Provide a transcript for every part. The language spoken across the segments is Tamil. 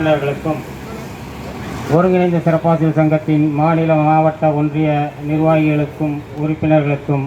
உறுப்பினர்களுக்கும் ஒருங்கிணைந்த சிறப்பாசிரியர் சங்கத்தின் மாநில மாவட்ட ஒன்றிய நிர்வாகிகளுக்கும் உறுப்பினர்களுக்கும்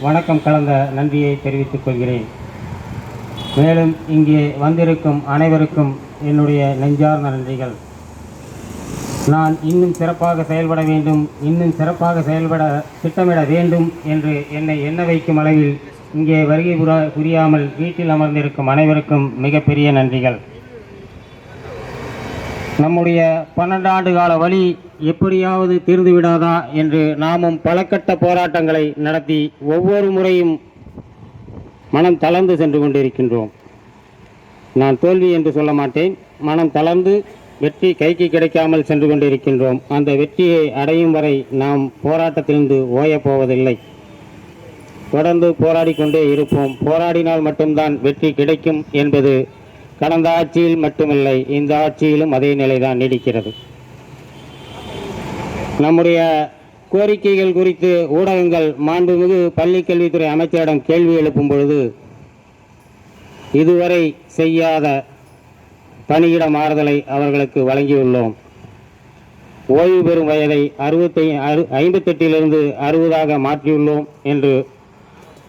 வணக்கம் கலந்த நன்றியை தெரிவித்துக் கொள்கிறேன். மேலும் இங்கே வந்திருக்கும் அனைவருக்கும் என்னுடைய நெஞ்சார்ந்த நன்றிகள். நான் இன்னும் சிறப்பாக செயல்பட வேண்டும், இன்னும் சிறப்பாக செயல்பட திட்டமிட வேண்டும் என்று என்னை எண்ண வைக்கும் அளவில் இங்கே வருகை புரியாமல் வீட்டில் அமர்ந்திருக்கும் அனைவருக்கும் மிகப்பெரிய நன்றிகள். நம்முடைய 12 ஆண்டு கால வழி எப்படியாவது தீர்ந்து விடாதா என்று நாமும் பல கட்ட போராட்டங்களை நடத்தி ஒவ்வொரு முறையும் மனம் தளர்ந்து சென்று கொண்டிருக்கின்றோம். நான் தோல்வி என்று சொல்ல மாட்டேன், மனம் தளர்ந்து வெற்றி கைக்கு கிடைக்காமல் சென்று கொண்டிருக்கின்றோம். அந்த வெற்றியை அடையும் வரை நாம் போராட்டத்திலிருந்து ஓயப்போவதில்லை. தொடர்ந்து போராடி கொண்டே இருப்போம். போராடினால் மட்டும்தான் வெற்றி கிடைக்கும் என்பது கடந்த ஆட்சியில் மட்டுமில்லை, இந்த ஆட்சியிலும் அதே நிலைதான் நீடிக்கிறது. நம்முடைய கோரிக்கைகள் குறித்து ஊடகங்கள் மாண்புமிகு பள்ளிக்கல்வித்துறை அமைச்சரிடம் கேள்வி எழுப்பும் பொழுது இதுவரை செய்யாத பணியிட மாறுதலை அவர்களுக்கு வழங்கியுள்ளோம். ஓய்வு பெறும் வயதை 58 60 மாற்றியுள்ளோம் என்று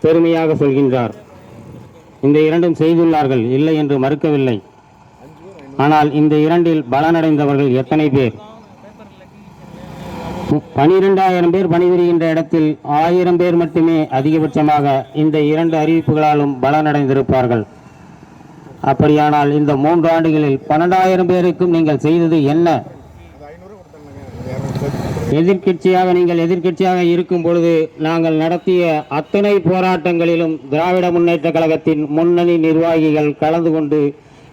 பெருமையாக சொல்கின்றார். இந்த இரண்டும் செய்துள்ளார்கள், இல்லை என்று மறுக்கவில்லை. ஆனால் இந்த இரண்டில் பலனடைந்தவர்கள் எத்தனை பேர்? 12,000 பேர் பணிபுரிகின்ற இடத்தில் 1000 பேர் மட்டுமே அதிகபட்சமாக இந்த 2 அறிவிப்புகளாலும் பலனடைந்திருப்பார்கள். அப்படியானால் இந்த 3 ஆண்டுகளில் 12,000 பேருக்கும் நீங்கள் செய்தது என்ன? நீங்கள் எதிர்க்கட்சியாக இருக்கும் பொழுது நாங்கள் நடத்திய அத்தனை போராட்டங்களிலும் திராவிட முன்னேற்ற கழகத்தின் முன்னணி நிர்வாகிகள் கலந்து கொண்டு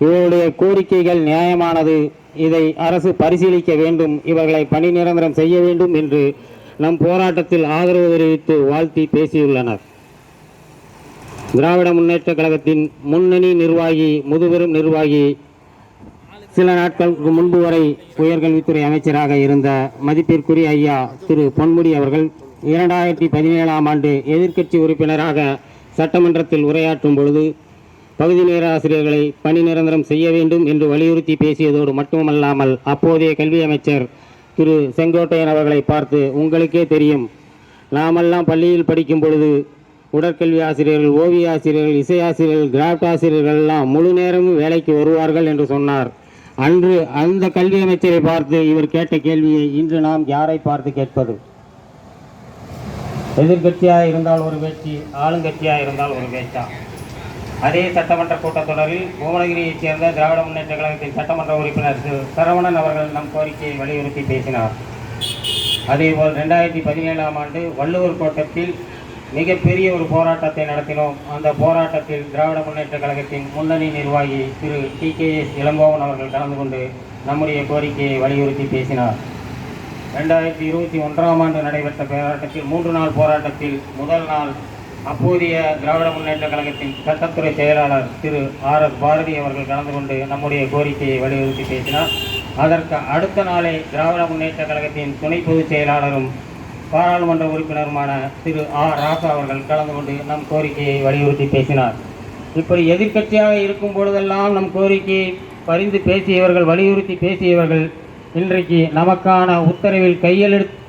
இவருடைய கோரிக்கைகள் நியாயமானது, இதை அரசு பரிசீலிக்க வேண்டும், இவர்களை பணி நிரந்தரம் செய்ய வேண்டும் என்று நம் போராட்டத்தில் ஆதரவு தெரிவித்து வாழ்த்தி பேசியுள்ளனர். திராவிட முன்னேற்ற கழகத்தின் முன்னணி நிர்வாகி, முதுபெரும் நிர்வாகி, சில நாட்களுக்கு முன்பு வரை உயர்கல்வித்துறை அமைச்சராக இருந்த மதிப்பிற்குரிய ஐயா திரு பொன்முடி அவர்கள் 2017ஆம் ஆண்டு எதிர்க்கட்சி உறுப்பினராக சட்டமன்றத்தில் உரையாற்றும் பொழுது பகுதி நேர ஆசிரியர்களை பணி நிரந்தரம் செய்ய வேண்டும் என்று வலியுறுத்தி பேசியதோடு மட்டுமல்லாமல் அப்போதைய கல்வி அமைச்சர் திரு செங்கோட்டையன் அவர்களை பார்த்து, உங்களுக்கே தெரியும், நாமெல்லாம் பள்ளியில் படிக்கும் பொழுது உடற்கல்வி ஆசிரியர்கள், ஓவிய ஆசிரியர்கள், இசை ஆசிரியர்கள், கிராஃப்ட் ஆசிரியர்கள் எல்லாம் முழு நேரமும் வேலைக்கு வருவார்கள் என்று சொன்னார். அன்று அந்த கல்வி அமைச்சரை பார்த்து இவர் கேட்ட கேள்வியை இன்று நாம் யாரை பார்த்து கேட்பது? எதிர்கட்சியாக இருந்தால் ஒரு பேச்சு, ஆளுங்கட்சியாக இருந்தால் ஒரு பேச்சா? அதே சட்டமன்ற கூட்டத்தொடரில் புவனகிரியைச் சேர்ந்த திராவிட முன்னேற்ற கழகத்தின் சட்டமன்ற உறுப்பினர் சரவணன் அவர்கள் நம் கோரிக்கையை வலியுறுத்தி பேசினார். அதேபோல் 2017ஆம் ஆண்டு வள்ளுவர் கோட்டத்தில் மிகப்பெரிய ஒரு போராட்டத்தை நடத்தினோம். அந்த போராட்டத்தில் திராவிட முன்னேற்ற கழகத்தின் முன்னணி நிர்வாகி திரு TKS இளங்கோவன் அவர்கள் கலந்து கொண்டு நம்முடைய கோரிக்கையை வலியுறுத்தி பேசினார். 2021ஆம் ஆண்டு நடைபெற்ற போராட்டத்தில் 3 நாள் போராட்டத்தில் முதல் நாள் அப்போதைய திராவிட முன்னேற்ற கழகத்தின் சட்டத்துறை செயலாளர் திரு RS பாரதி அவர்கள் கலந்து கொண்டு நம்முடைய கோரிக்கையை வலியுறுத்தி பேசினார். அதற்கு அடுத்த நாளே திராவிட முன்னேற்ற கழகத்தின் துணை பொதுச் செயலாளரும் பாராளுமன்ற உறுப்பினருமான திரு ராசா அவர்கள் கலந்து கொண்டு நம் கோரிக்கையை வலியுறுத்தி பேசினார். இப்படி எதிர்க்கட்சியாக இருக்கும் பொழுதெல்லாம் நம் கோரிக்கையை பரிந்து பேசியவர்கள், வலியுறுத்தி பேசியவர்கள் இன்றைக்கு நமக்கான உத்தரவில்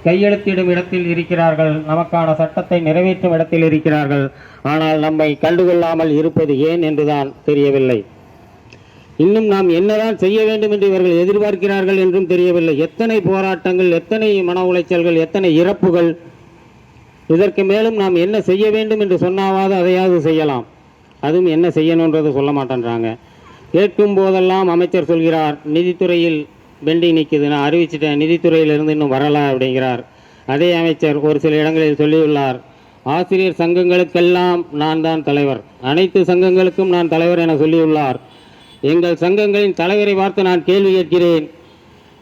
கையெழுத்திடும் இடத்தில் இருக்கிறார்கள், நமக்கான சட்டத்தை நிறைவேற்றும் இடத்தில் இருக்கிறார்கள். ஆனால் நம்மை கண்டுகொள்ளாமல் இருப்பது ஏன் என்றுதான் தெரியவில்லை. இன்னும் நாம் என்னதான் செய்ய வேண்டும் என்று இவர்கள் எதிர்பார்க்கிறார்கள் என்றும் தெரியவில்லை. எத்தனை போராட்டங்கள், எத்தனை மன உளைச்சல்கள், எத்தனை இறப்புகள். இதற்கு மேலும் நாம் என்ன செய்ய வேண்டும் என்று சொன்னாவது அதையாவது செய்யலாம். அதுவும் என்ன செய்யணுன்றது சொல்ல மாட்டேன்றாங்க. கேட்கும் போதெல்லாம் அமைச்சர் சொல்கிறார், நிதித்துறையில் பெண்டிங் நிற்குது, நான் அறிவிச்சிட்டேன், நிதித்துறையிலிருந்து இன்னும் வரல அப்படிங்கிறார். அதே அமைச்சர் ஒரு சில இடங்களில் சொல்லியுள்ளார், ஆசிரியர் சங்கங்களுக்கெல்லாம் நான் தான் தலைவர், அனைத்து சங்கங்களுக்கும் நான் தலைவர் என சொல்லியுள்ளார். எங்கள் சங்கங்களின் தலைவரை பார்த்து நான் கேள்வி கேட்கிறேன்,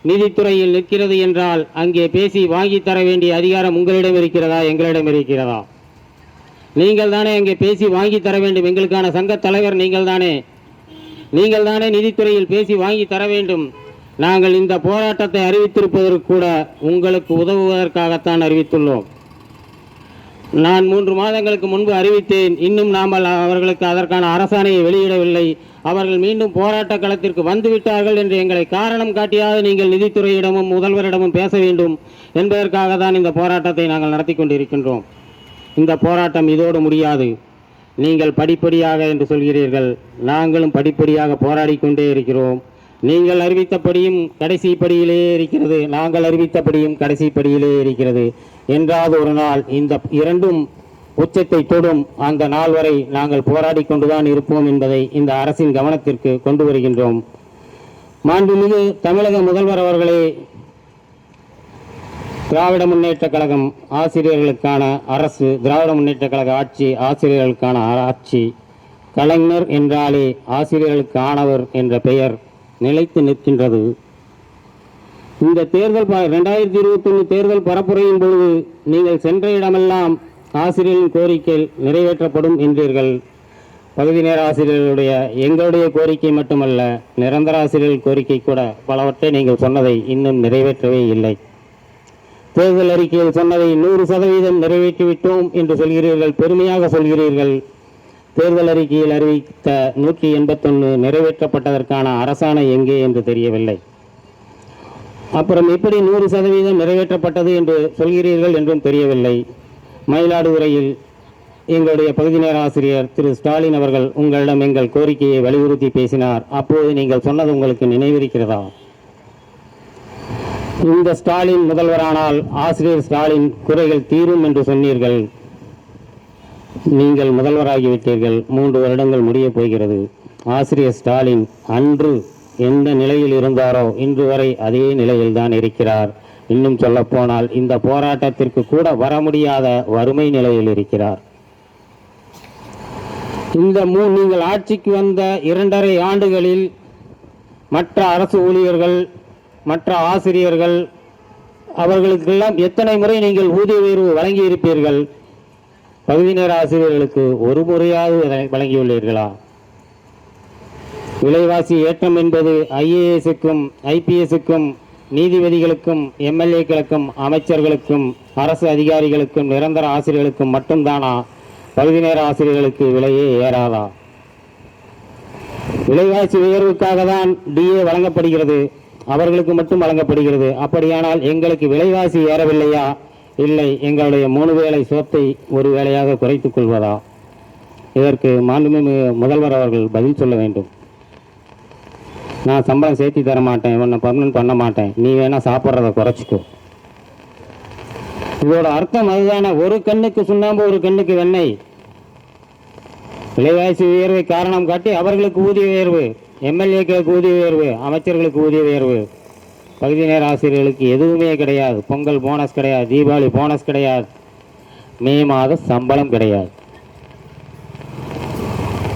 நீதித்துறையில் நிற்கிறது என்றால் அங்கே பேசி வாங்கி தர வேண்டிய அதிகாரம் உங்களிடம் இருக்கிறதா, எங்களிடம் இருக்கிறதா? நீங்கள் தானே அங்கே பேசி வாங்கி தர வேண்டும். எங்களுக்கான சங்க தலைவர் நீங்கள் தானே நீதித்துறையில் பேசி வாங்கி தர வேண்டும். நாங்கள் இந்த போராட்டத்தை அறிவித்திருப்பதற்கு கூட உங்களுக்கு உதவுவதற்காகத்தான் அறிவித்துள்ளோம். நான் 3 மாதங்களுக்கு முன்பு அறிவித்தேன், இன்னும் நாம் அவர்களுக்கு அதற்கான அரசாணையை வெளியிடவில்லை. அவர்கள் மீண்டும் போராட்ட களத்திற்கு வந்துவிட்டார்கள் என்று எங்களை காரணம் காட்டியாவது நீங்கள் நிதித்துறையிடமும் முதல்வரிடமும் பேச வேண்டும் என்பதற்காக தான் இந்த போராட்டத்தை நாங்கள் நடத்தி கொண்டிருக்கின்றோம். இந்த போராட்டம் இதோடு முடியாது. நீங்கள் படிப்படியாக என்று சொல்கிறீர்கள், நாங்களும் படிப்படியாக போராடி கொண்டே இருக்கிறோம். நீங்கள் அறிவித்தபடியும் கடைசி படியிலேயே இருக்கிறது, நாங்கள் அறிவித்தபடியும் கடைசி படியிலேயே இருக்கிறது. என்றாவது ஒரு நாள் இந்த இரண்டும் உச்சத்தை தொடும். அந்த நாள் வரை நாங்கள் போராடி கொண்டுதான் இருப்போம் என்பதை இந்த அரசின் கவனத்திற்கு கொண்டு வருகின்றோம். மாண்புமிகு தமிழக முதல்வர் அவர்களே, திராவிட முன்னேற்ற கழகம் ஆசிரியர்களுக்கான அரசு, திராவிட முன்னேற்ற கழக ஆட்சி ஆசிரியர்களுக்கான ஆட்சி. கலைஞர் என்றாலே ஆசிரியர்களுக்கு ஆனவர் என்ற பெயர் நிலைத்து நிற்கின்றது. இந்த தேர்தல் 2021 தேர்தல் பரப்புரையின் பொழுது நீங்கள் சென்ற இடமெல்லாம் ஆசிரியர்களின் கோரிக்கை நிறைவேற்றப்படும் என்றீர்கள். பகுதி நேர ஆசிரியர்களுடைய எங்களுடைய கோரிக்கை மட்டுமல்ல, நிரந்தர ஆசிரியர்கள் கோரிக்கை கூட பலவற்றை நீங்கள் சொன்னதை இன்னும் நிறைவேற்றவே இல்லை. தேர்தல் அறிக்கையில் சொன்னதை 100% நிறைவேற்றிவிட்டோம் என்று சொல்கிறீர்கள், பெருமையாக சொல்கிறீர்கள். தேர்தல் அறிக்கையில் அறிவித்த 181 நிறைவேற்றப்பட்டதற்கான அரசாணை எங்கே என்று தெரியவில்லை. அப்புறம் எப்படி 100% நிறைவேற்றப்பட்டது என்று சொல்கிறீர்கள் என்றும் தெரியவில்லை. மயிலாடுதுறையில் எங்களுடைய பகுதி நேர ஆசிரியர் திரு ஸ்டாலின் அவர்கள் உங்களிடம் எங்கள் கோரிக்கையை வலியுறுத்தி பேசினார். அப்போது நீங்கள் சொன்னது உங்களுக்கு நினைவிருக்கிறதா? இந்த ஸ்டாலின் முதல்வரானால் ஆசிரியர் ஸ்டாலின் குறைகள் தீரும் என்று சொன்னீர்கள். நீங்கள் முதல்வராகிவிட்டீர்கள். 3 வருடங்கள் முடியப் போகிறது. ஆசிரியர் ஸ்டாலின் அன்று எந்த நிலையில் இருந்தாரோ இன்று வரை அதே நிலையில் தான் இருக்கிறார். இன்னும் சொல்லப்போனால் இந்த போராட்டத்திற்கு கூட வர முடியாத வறுமை நிலையில் இருக்கிறார். இந்த நீங்கள் ஆட்சிக்கு வந்த 2.5 ஆண்டுகளில் மற்ற அரசு ஊழியர்கள், மற்ற ஆசிரியர்கள், அவர்களுக்கெல்லாம் எத்தனை முறை நீங்கள் ஊதிய உயர்வு வழங்கி இருப்பீர்கள்? பகுதி நேர ஆசிரியர்களுக்கு ஒரு முறையாவது வழங்கியுள்ளீர்களா? விலைவாசி ஏற்றம் என்பது IAS-க்கும் IPS-க்கும் நீதிபதிகளுக்கும் MLA-க்களுக்கும் அமைச்சர்களுக்கும் அரசு அதிகாரிகளுக்கும் நிரந்தர ஆசிரியர்களுக்கும் மட்டும்தானா? பகுதி நேர ஆசிரியர்களுக்கு விலையே ஏறாதா? விலைவாசி உயர்வுக்காக தான் DA வழங்கப்படுகிறது, அவர்களுக்கு மட்டும் வழங்கப்படுகிறது. அப்படியானால் எங்களுக்கு விலைவாசி ஏறவில்லையா? இல்லை, எங்களுடைய 3 வேளை சோத்தை ஒரு வேளையாக குறைத்துக் கொள்வதா? இதற்கு மாண்புமிகு முதல்வர் அவர்கள் பதில் சொல்ல வேண்டும். நான் சம்பளம் சேர்த்தி தர மாட்டேன், ஒன்றை பர்மனன்ட் பண்ண மாட்டேன், நீ வேணா சாப்பிட்றத குறைச்சிக்கோ. இதோட அர்த்தம் அதுதானே. ஒரு கண்ணுக்கு சுண்ணாம்பு, ஒரு கண்ணுக்கு வெண்ணெய். விலைவாசி உயர்வை காரணம் காட்டி அவர்களுக்கு ஊதிய உயர்வு, MLA-க்களுக்கு ஊதிய உயர்வு, அமைச்சர்களுக்கு ஊதிய உயர்வு. பகுதி நேர ஆசிரியர்களுக்கு எதுவுமே கிடையாது. பொங்கல் போனஸ் கிடையாது, தீபாவளி போனஸ் கிடையாது, மே மாத சம்பளம் கிடையாது.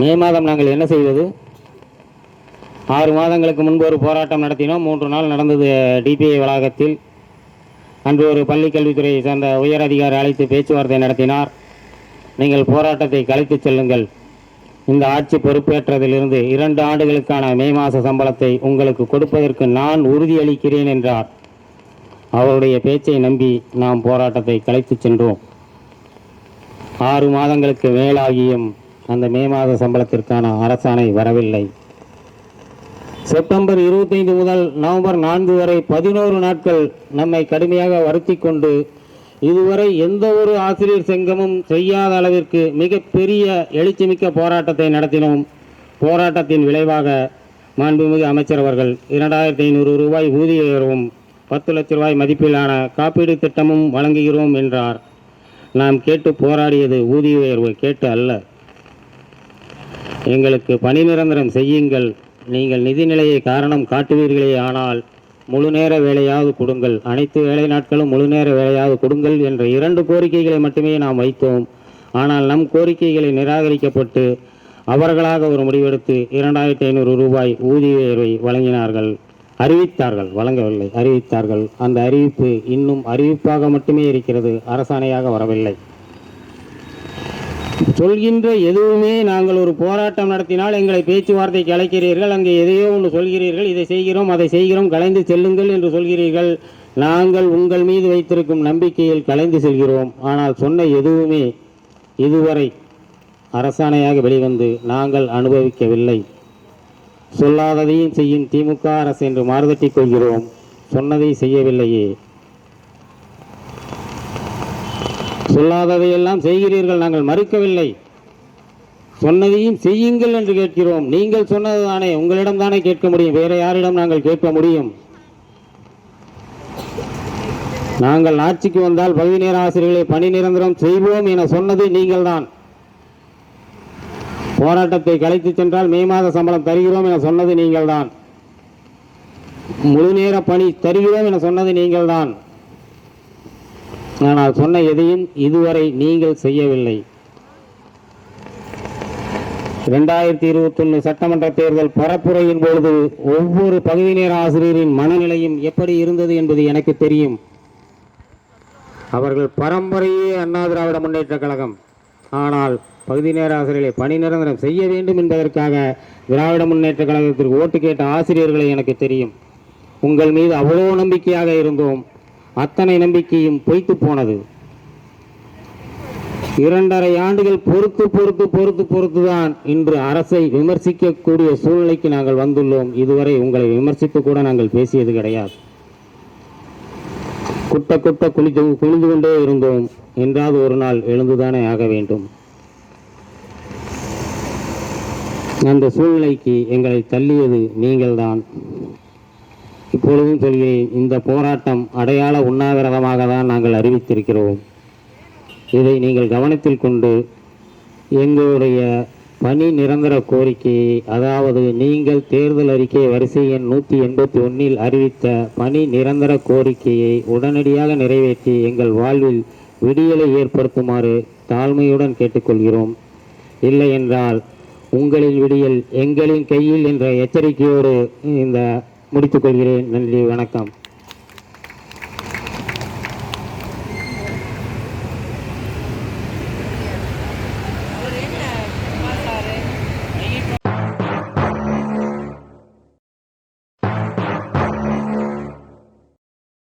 மே மாதம் நாங்கள் என்ன செய்வது? 6 மாதங்களுக்கு முன்பு ஒரு போராட்டம் நடத்தினோம். 3 நாள் நடந்தது DPI வளாகத்தில். அன்று ஒரு பள்ளி கல்வித்துறையை சேர்ந்த உயர் அதிகாரி அழைத்து பேச்சுவார்த்தை நடத்தினார். நீங்கள் போராட்டத்தை கலைத்து செல்லுங்கள், இந்த ஆட்சி பொறுப்பேற்றதிலிருந்து 2 ஆண்டுகளுக்கான மே மாத சம்பளத்தை உங்களுக்கு கொடுப்பதற்கு நான் உறுதியளிக்கிறேன் என்றார். அவருடைய பேச்சை நம்பி நாம் போராட்டத்தை கலைத்து சென்றோம். 6 மாதங்களுக்கு மேலாகியும் அந்த மே மாத சம்பளத்திற்கான அரசாணை வரவில்லை. செப்டம்பர் 25 முதல் நவம்பர் 4 வரை 11 நாட்கள் நம்மை கடுமையாக வருத்தி கொண்டு இதுவரை எந்த ஒரு ஆசிரியர் சங்கமும் செய்யாத அளவிற்கு மிகப்பெரிய எழுச்சிமிக்க போராட்டத்தை நடத்தினோம். போராட்டத்தின் விளைவாக மாண்புமிகு அமைச்சர் அவர்கள் 2500 ரூபாய் ஊதிய உயர்வும் 10 லட்ச ரூபாய் மதிப்பிலான காப்பீடு திட்டமும் வழங்குகிறோம் என்றார். நாம் கேட்டு போராடியது ஊதிய உயர்வு கேட்டு அல்ல. எங்களுக்கு பணி நிரந்தரம் செய்யுங்கள், நீங்கள் நிதிநிலையை காரணம் காட்டுவீர்களே, ஆனால் முழு நேர வேலையாவது கொடுங்கள், அனைத்து வேலை நாட்களும் முழு நேர வேலையாவது கொடுங்கள் என்ற 2 கோரிக்கைகளை மட்டுமே நாம் வைத்தோம். ஆனால் நம் கோரிக்கைகளை நிராகரிக்கப்பட்டு அவர்களாக ஒரு முடிவெடுத்து 2500 ரூபாய் ஊதிய உயர்வை வழங்கினார்கள். அறிவித்தார்கள், வழங்கவில்லை, அறிவித்தார்கள். அந்த அறிவிப்பு இன்னும் அறிவிப்பாக மட்டுமே இருக்கிறது, அரசாணையாக வரவில்லை. சொல்கின்ற எதுவுமே நாங்கள் ஒரு போராட்டம் நடத்தினால் எங்களை பேச்சுவார்த்தைக்கு அழைக்கிறீர்கள், அங்கே எதையோ ஒன்று சொல்கிறீர்கள், இதை செய்கிறோம் அதை செய்கிறோம், கலைந்து செல்லுங்கள் என்று சொல்கிறீர்கள். நாங்கள் உங்கள் மீது வைத்திருக்கும் நம்பிக்கையில் கலைந்து செல்கிறோம். ஆனால் சொன்ன எதுவுமே இதுவரை அரசாணையாக வெளிவந்து நாங்கள் அனுபவிக்கவில்லை. சொல்லாததையும் செய்யும் திமுக அரசு என்று மாறுதட்டிக் கொள்கிறோம். சொன்னதை செய்யவில்லையே. சொல்லாததையெல்லாம் செய்கிறீர்கள், நாங்கள் மறுக்கவில்லை. சொன்னதையும் செய்யுங்கள் என்று கேட்கிறோம். நீங்கள் சொன்னது தானே, உங்களிடம் தானே கேட்க முடியும், வேற யாரிடம் நாங்கள் கேட்க முடியும்? நாங்கள் ஆட்சிக்கு வந்தால் பகுதி நேர ஆசிரியர்களை பணி நிரந்தரம் செய்வோம் என சொன்னது நீங்கள்தான். போராட்டத்தை கலைத்து சென்றால் மே மாத சம்பளம் தருகிறோம் என சொன்னது நீங்கள்தான். முழு நேர பணி தருகிறோம் என சொன்னது நீங்கள்தான். ஆனால் சொன்ன எதையும் இதுவரை நீங்கள் செய்யவில்லை. 2021 சட்டமன்ற தேர்தல் பரப்புரையின் பொழுது ஒவ்வொரு பகுதி நேர ஆசிரியரின் மனநிலையும் எப்படி இருந்தது என்பது எனக்கு தெரியும். அவர்கள் பரம்பரையே அண்ணா திராவிட முன்னேற்ற கழகம். ஆனால் பகுதி நேர ஆசிரியர்களை பணி நிரந்தரம் செய்ய வேண்டும் என்பதற்காக திராவிட முன்னேற்ற கழகத்திற்கு ஓட்டு கேட்ட ஆசிரியர்களை எனக்கு தெரியும். உங்கள் மீது அவ்வளோ நம்பிக்கையாக இருந்தோம். அத்தனை நம்பிக்கையும் பொய்த்து போனது. 2.5 ஆண்டுகள் பொறுத்துதான் இன்று அரசை விமர்சிக்கக்கூடிய சூழ்நிலைக்கு நாங்கள் வந்துள்ளோம். இதுவரை உங்களை விமர்சித்து கூட நாங்கள் பேசியது கிடையாது. குட்ட குளித்து கொண்டே இருந்தோம். என்றாவது ஒரு நாள் எழுந்துதானே ஆக வேண்டும். அந்த சூழ்நிலைக்கு எங்களை தள்ளியது நீங்கள்தான். இப்பொழுதும் சொல்கிறேன், இந்த போராட்டம் அடையாள உண்ணாவிரதமாக தான் நாங்கள் அறிவித்திருக்கிறோம். இதை நீங்கள் கவனத்தில் கொண்டு எங்களுடைய பணி நிரந்தர கோரிக்கையை, அதாவது நீங்கள் தேர்தல் அறிக்கை வரிசை எண் 181 அறிவித்த பணி நிரந்தர கோரிக்கையை உடனடியாக நிறைவேற்றி எங்கள் வாழ்வில் விடியலை ஏற்படுத்துமாறு தாழ்மையுடன் கேட்டுக்கொள்கிறோம். இல்லை என்றால் உங்களின் விடியல் எங்களின் கையில் என்ற எச்சரிக்கையோடு இந்த முடித்துக்கொள்கிறேன். நன்றி, வணக்கம்.